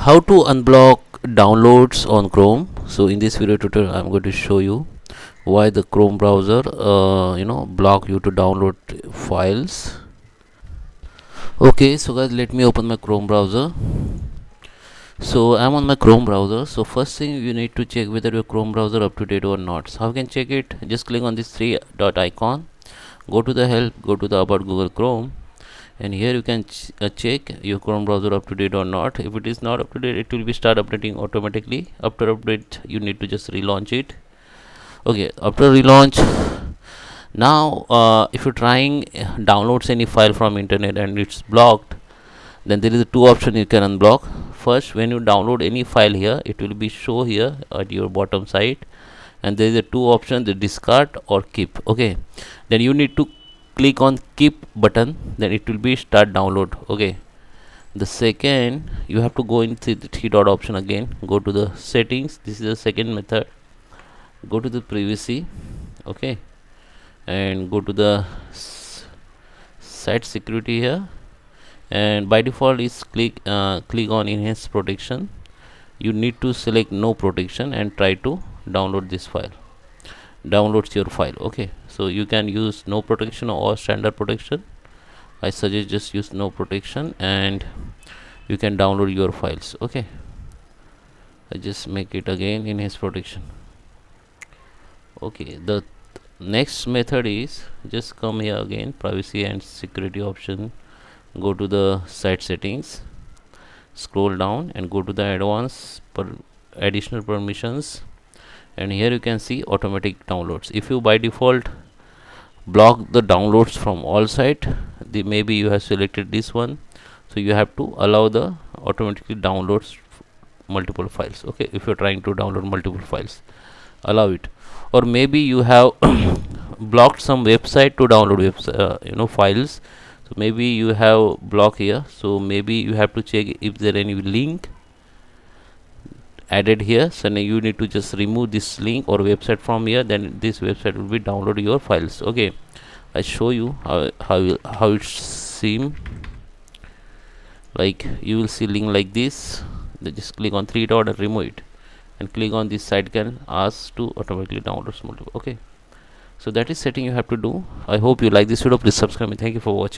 How to unblock downloads on Chrome. So in this video tutorial I'm going to show you why the Chrome browser block you to download files. Okay, so guys, let me open my Chrome browser. So I'm on my Chrome browser. So first thing, you need to check whether your Chrome browser up to date or not. So how you can check it? Just click on this three dot icon, go to the help, go to the about Google Chrome, and here you can check your Chrome browser up to date or not. If it is not up to date, it will be start updating automatically. After update, you need to just relaunch it. Okay, after relaunch, now if you're trying downloads any file from internet and it's blocked, then there is a two option you can unblock. First, when you download any file here, it will be show here at your bottom side, and there is a two option, the discard or keep. Okay, then you need to click on keep button, then it will be start download. Okay, the second, you have to go into the three dot option again, go to the settings. This is the second method. Go to the privacy. Okay, and go to the site security here, and by default is click on enhance protection. You need to select no protection and try to download this file, downloads your file. Okay, so you can use no protection or standard protection. I suggest just use no protection and you can download your files. Okay, I just make it again enhance protection. Okay, the next method is just come here again, privacy and security option, go to the site settings, scroll down and go to the advanced additional permissions, and here you can see automatic downloads. If you by default block the downloads from all site, maybe you have selected this one, so you have to allow the automatically downloads multiple files. Okay, if you're trying to download multiple files, allow it. Or maybe you have blocked some website to download files, so maybe you have block here, so maybe you have to check if there any link added here. So now you need to just remove this link or website from here, then this website will be download your files. Okay, I show you how it seem like. You will see link like this, just click on three dot and remove it, and click on this site can ask to automatically download multiple. Okay, so that is setting you have to do. I hope you like this video. Please subscribe me. Thank you for watching.